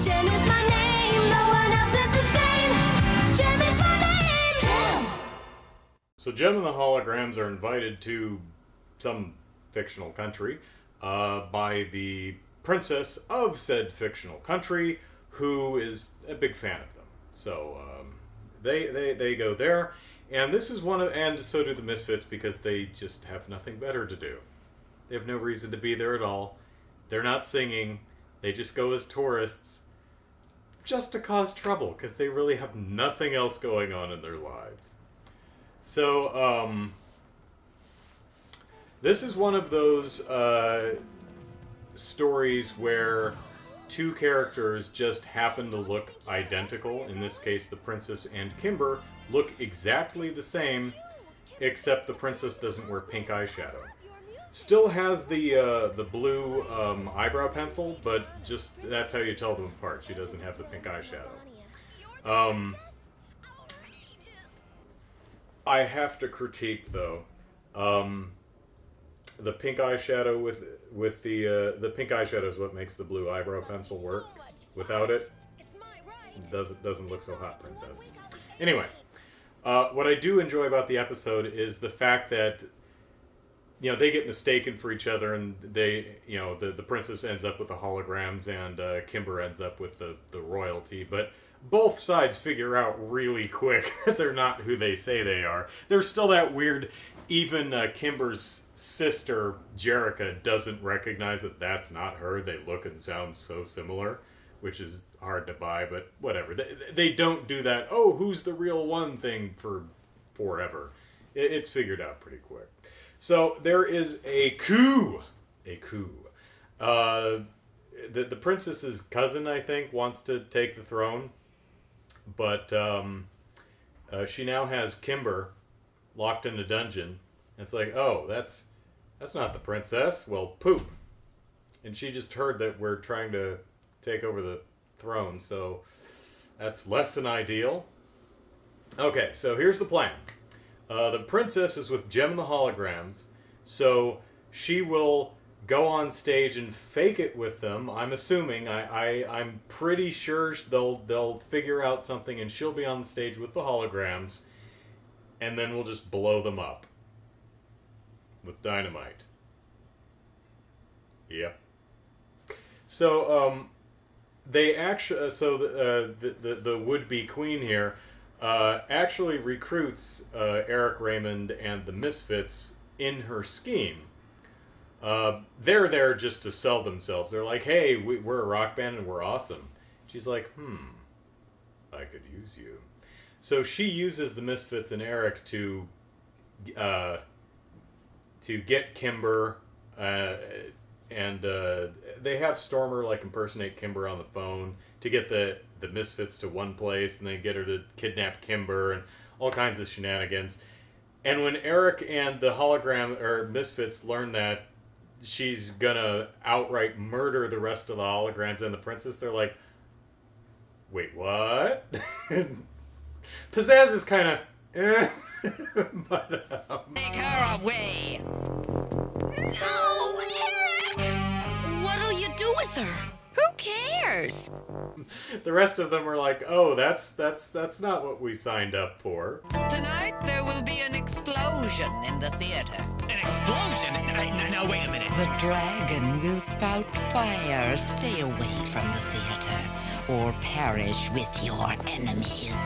JEM is my name, no one else is the same. JEM is my name. JEM. So JEM and the Holograms are invited to some fictional country by the princess of said fictional country, who is a big fan of them. So they go there, and this is and so do the Misfits, because they just have nothing better to do. They have no reason to be there at all. They're not singing. They just go as tourists just to cause trouble, because they really have nothing else going on in their lives. So, this is one of those stories where two characters just happen to look identical. In this case, the princess and Kimber look exactly the same, except the princess doesn't wear pink eyeshadow. Still has the blue eyebrow pencil, but just that's how you tell them apart. She doesn't have the pink eyeshadow. I have to critique, though, the pink eyeshadow with the pink eyeshadow is what makes the blue eyebrow pencil work. Without it, doesn't look so hot, princess. Anyway, what I do enjoy about the episode is the fact that, you know, they get mistaken for each other, and they, you know, the princess ends up with the holograms, and Kimber ends up with the royalty, but both sides figure out really quick that they're not who they say they are. There's still that weird, even Kimber's sister, Jerica, doesn't recognize that that's not her. They look and sound so similar, which is hard to buy, but whatever. They don't do that, oh, who's the real one thing for forever. It's figured out pretty quick. So there is a coup. A coup. The princess's cousin, I think, wants to take the throne, but she now has Kimber locked in a dungeon. It's like, oh, that's not the princess. Well, poop. And she just heard that we're trying to take over the throne, so that's less than ideal. Okay, so here's the plan. The princess is with JEM and the Holograms, so she will go on stage and fake it with them. I'm assuming. I'm pretty sure they'll figure out something, and she'll be on the stage with the Holograms, and then we'll just blow them up with dynamite. Yep. So they actually, so the would-be queen here actually recruits Eric Raymond and the Misfits in her scheme. They're there just to sell themselves. They're like, hey, we're a rock band and we're awesome. She's like, I could use you. So she uses the Misfits and Eric to get Kimber, and they have Stormer like impersonate Kimber on the phone to get the Misfits to one place, and then get her to kidnap Kimber and all kinds of shenanigans. And when Eric and the hologram or Misfits learn that she's gonna outright murder the rest of the holograms and the princess, they're like, wait, what? Pizzazz is kind of but Take her away. No, Eric! What'll you do with her? Who cares? the rest of them are like, oh, that's not what we signed up for. Tonight there will be an explosion in the theater. An explosion? Now, wait a minute. The dragon will spout fire. Stay away from the theater or perish with your enemies.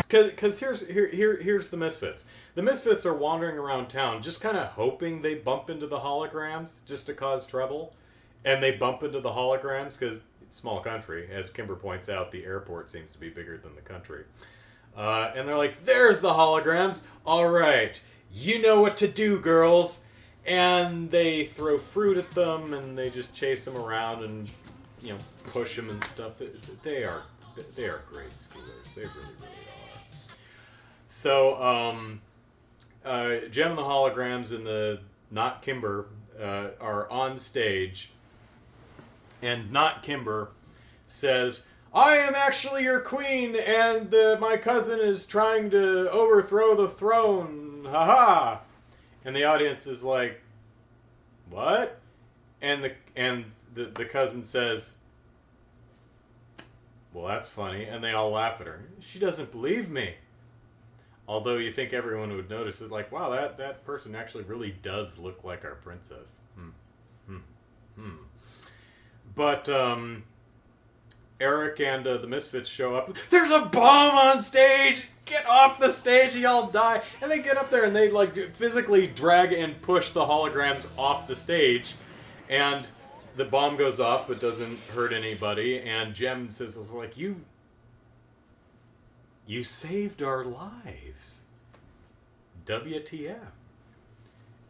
Because here's the Misfits. The Misfits are wandering around town just kind of hoping they bump into the holograms just to cause trouble. And they bump into the holograms because it's a small country. As Kimber points out, the airport seems to be bigger than the country. And they're like, there's the holograms. All right, you know what to do, girls. And they throw fruit at them, and they just chase them around and, you know, push them and stuff. They are great schoolers. They really are. So, JEM and the Holograms and the Not Kimber are on stage, and Not Kimber says, I am actually your queen, and my cousin is trying to overthrow the throne. Ha-ha! And the audience is like, what? And the cousin says, well, that's funny. And they all laugh at her. She doesn't believe me. Although you think everyone would notice it, like, wow, that person actually really does look like our princess. But Eric and the Misfits show up. There's a bomb on stage! Get off the stage, you all die! And they get up there and they like physically drag and push the holograms off the stage. And the bomb goes off but doesn't hurt anybody. And JEM says, like, you saved our lives. WTF.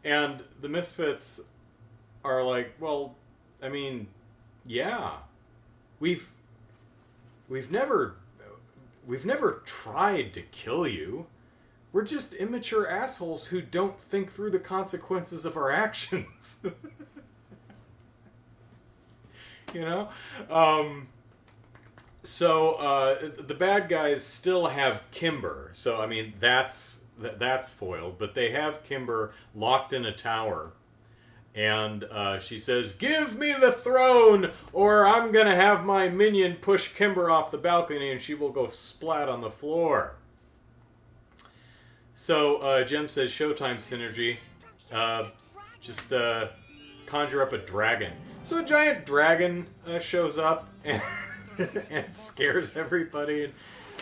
And the Misfits are like, well, I mean, yeah. We've never tried to kill you. We're just immature assholes who don't think through the consequences of our actions. You know? So the bad guys still have Kimber. So, I mean, that's foiled. But they have Kimber locked in a tower. And she says, give me the throne, or I'm going to have my minion push Kimber off the balcony and she will go splat on the floor. So JEM says, showtime synergy. Just conjure up a dragon. So a giant dragon shows up and, and scares everybody.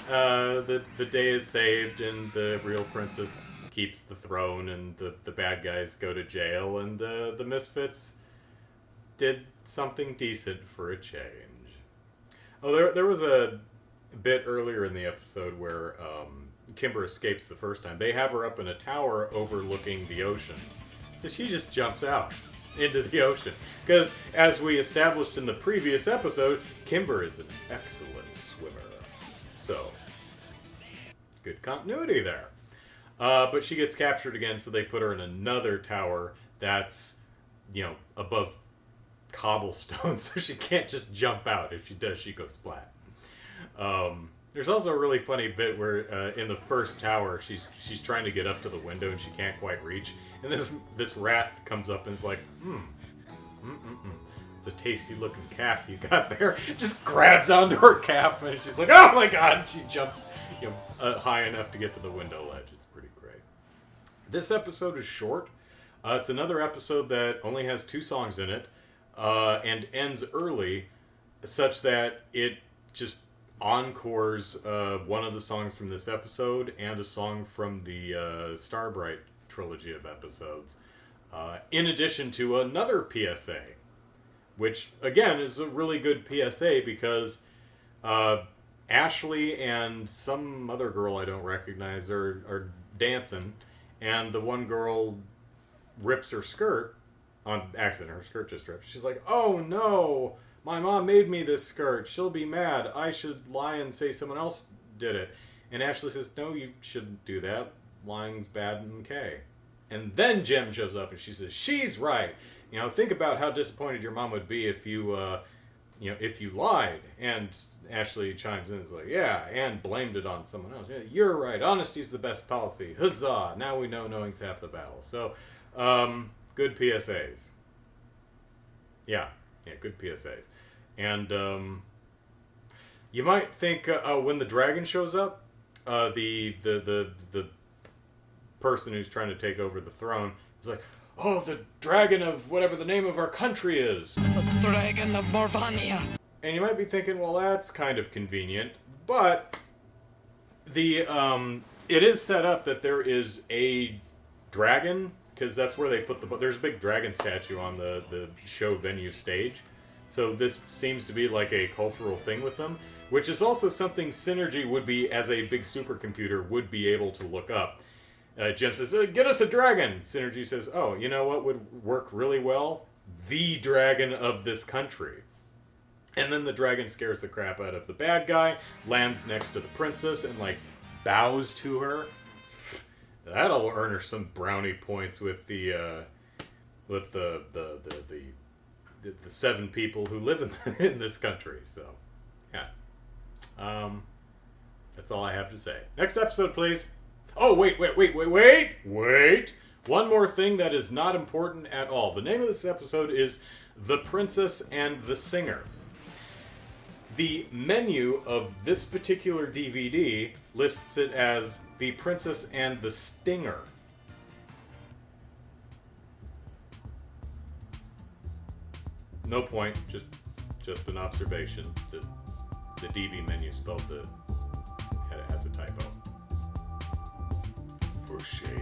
And the day is saved and the real princess keeps the throne, and the bad guys go to jail, and the Misfits did something decent for a change. Oh, there was a bit earlier in the episode where Kimber escapes the first time. They have her up in a tower overlooking the ocean. So she just jumps out into the ocean. Because, as we established in the previous episode, Kimber is an excellent swimmer. So, good continuity there. But she gets captured again, so they put her in another tower that's, above cobblestone, so she can't just jump out. If she does, she goes flat. There's also a really funny bit where in the first tower, she's trying to get up to the window and she can't quite reach. And this rat comes up and is like, it's a tasty looking calf you got there. Just grabs onto her calf and she's like, oh my god! And she jumps high enough to get to the window ledge. It's pretty great. This episode is short. It's another episode that only has 2 songs in it and ends early, such that it just encores one of the songs from this episode and a song from the Starbright trilogy of episodes, in addition to another PSA, which again is a really good PSA because Ashley and some other girl I don't recognize are dancing, and the one girl rips her skirt on accident. Her skirt just ripped. She's like, oh no, my mom made me this skirt. She'll be mad. I should lie and say someone else did it. And Ashley says, no, you shouldn't do that. Lying's bad and okay. And then JEM shows up and she says, she's right. Think about how disappointed your mom would be if you lied. And Ashley chimes in and is like, yeah, and blamed it on someone else. Yeah, you're right. Honesty's the best policy. Huzzah. Now we know knowing's half the battle. So, good PSAs. Yeah, good PSAs. And you might think when the dragon shows up, the person who's trying to take over the throne is like, oh, the dragon of whatever the name of our country is. The dragon of Morvania. And you might be thinking, well, that's kind of convenient, but it is set up that there is a dragon, because that's where they put there's a big dragon statue on the show venue stage. So this seems to be like a cultural thing with them, which is also something Synergy would be, as a big supercomputer, would be able to look up. JEM says, get us a dragon! Synergy says, oh, you know what would work really well? The dragon of this country. And then the dragon scares the crap out of the bad guy, lands next to the princess, and, bows to her. That'll earn her some brownie points with the 7 people who live in this country. So, yeah. That's all I have to say. Next episode, please. Oh, wait. One more thing that is not important at all. The name of this episode is The Princess and the Singer. The menu of this particular DVD lists it as The Princess and the Stinger. No point, just an observation. The DV menu spelled has a typo. For shame.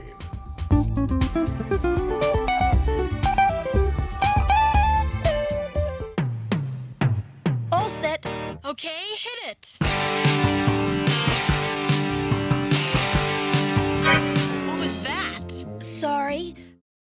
All set. Okay, hit it.